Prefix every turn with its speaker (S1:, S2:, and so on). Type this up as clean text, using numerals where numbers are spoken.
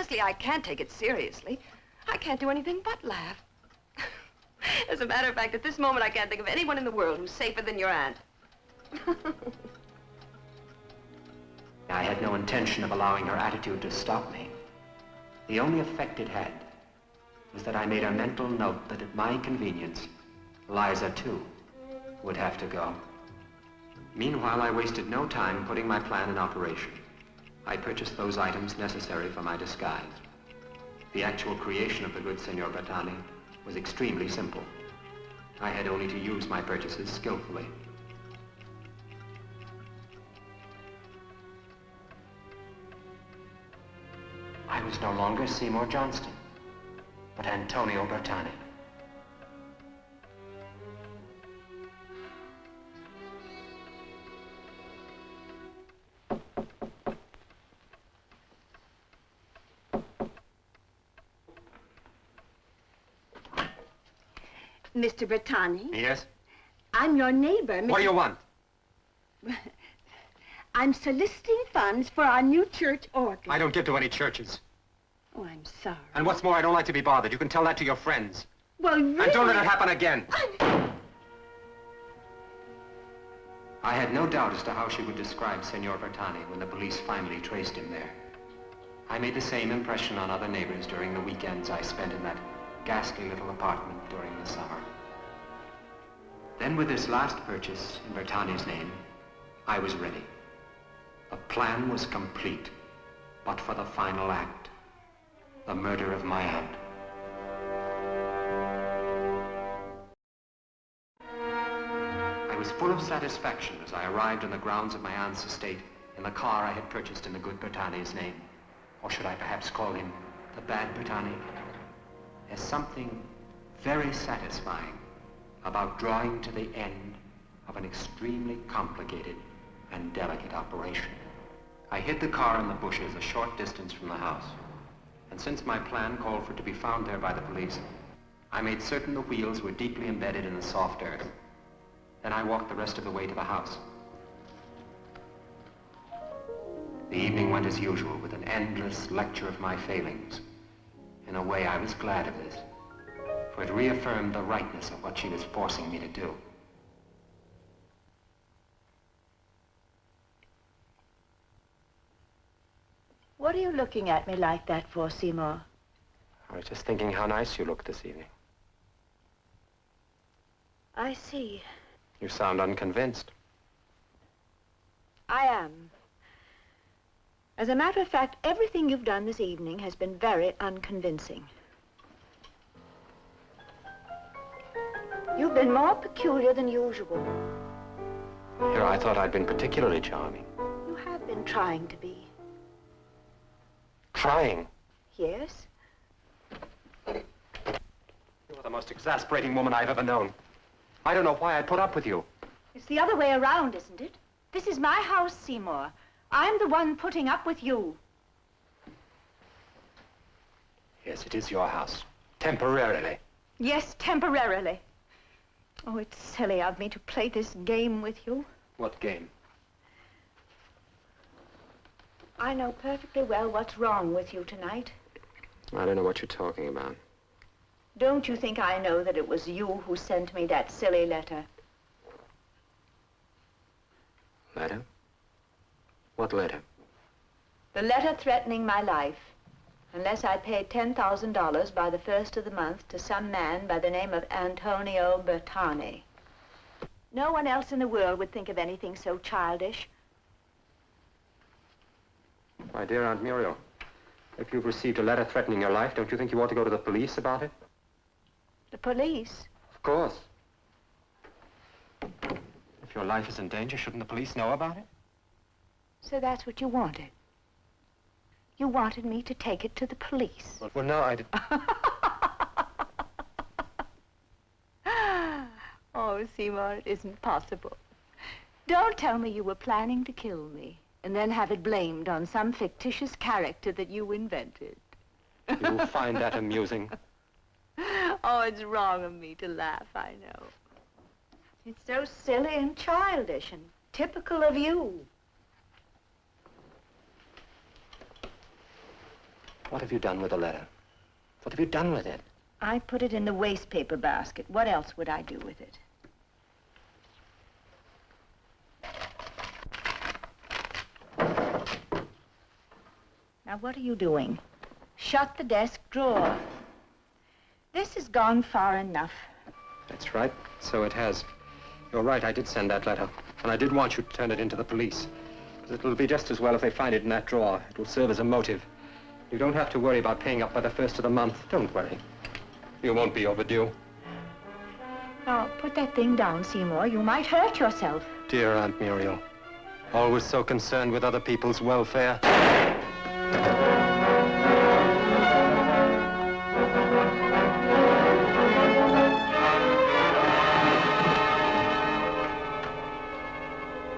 S1: honestly, I can't take it seriously. I can't do anything but laugh. As a matter of fact, at this moment, I can't think of anyone in the world who's safer than your aunt.
S2: I had no intention of allowing her attitude to stop me. The only effect it had was that I made a mental note that at my convenience, Liza, too, would have to go. Meanwhile, I wasted no time putting my plan in operation. I purchased those items necessary for my disguise. The actual creation of the good Senor Bertani was extremely simple. I had only to use my purchases skillfully. I was no longer Seymour Johnston, but Antonio Bertani.
S3: Mr. Bertani?
S2: Yes?
S3: I'm your neighbor, Mr.
S2: What do you want?
S3: I'm soliciting funds for our new church organ.
S2: I don't give to any churches.
S3: Oh, I'm sorry.
S2: And what's more, I don't like to be bothered. You can tell that to your friends.
S3: Well, really?
S2: And don't let it happen again. I had no doubt as to how she would describe Senor Bertani when the police finally traced him there. I made the same impression on other neighbors during the weekends I spent in that ghastly little apartment during the summer. Then with this last purchase in Bertani's name, I was ready. The plan was complete, but for the final act, the murder of my aunt. I was full of satisfaction as I arrived on the grounds of my aunt's estate in the car I had purchased in the good Bertani's name. Or should I perhaps call him the bad Bertani? There's something very satisfying about drawing to the end of an extremely complicated and delicate operation. I hid the car in the bushes a short distance from the house. And since my plan called for it to be found there by the police, I made certain the wheels were deeply embedded in the soft earth. Then I walked the rest of the way to the house. The evening went as usual with an endless lecture of my failings. In a way, I was glad of this, for it reaffirmed the rightness of what she was forcing me to do.
S3: What are you looking at me like that for, Seymour?
S2: I was just thinking how nice you looked this evening.
S3: I see.
S2: You sound unconvinced.
S3: I am. As a matter of fact, everything you've done this evening has been very unconvincing. You've been more peculiar than usual.
S2: Here, I thought I'd been particularly charming.
S3: You have been trying to be.
S2: Trying?
S3: Yes?
S2: You're the most exasperating woman I've ever known. I don't know why I put up with you.
S3: It's the other way around, isn't it? This is my house, Seymour. I'm the one putting up with you.
S2: Yes, it is your house. Temporarily.
S3: Yes, temporarily. Oh, it's silly of me to play this game with you.
S2: What game?
S3: I know perfectly well what's wrong with you tonight.
S2: I don't know what you're talking about.
S3: Don't you think I know that it was you who sent me that silly letter?
S2: Letter? What letter?
S3: The letter threatening my life, unless I paid $10,000 by the first of the month to some man by the name of Antonio Bertani. No one else in the world would think of anything so childish.
S2: My dear Aunt Muriel, if you've received a letter threatening your life, don't you think you ought to go to the police about it?
S3: The police?
S2: Of course. If your life is in danger, shouldn't the police know about it?
S3: So that's what you wanted. You wanted me to take it to the police.
S2: Well, no, I did.
S3: Oh, Seymour, it isn't possible. Don't tell me you were planning to kill me and then have it blamed on some fictitious character that you invented.
S2: You'll find that amusing.
S3: Oh, it's wrong of me to laugh, I know. It's so silly and childish and typical of you.
S2: What have you done with the letter? What have you done with it?
S3: I put it in the waste paper basket. What else would I do with it? Now, what are you doing? Shut the desk drawer. This has gone far enough.
S2: That's right. So it has. You're right, I did send that letter. And I did want you to turn it into the police. Because it'll be just as well if they find it in that drawer. It will serve as a motive. You don't have to worry about paying up by the 1st of the month. Don't worry. You won't be overdue.
S3: Now, put that thing down, Seymour. You might hurt yourself.
S2: Dear Aunt Muriel. Always so concerned with other people's welfare.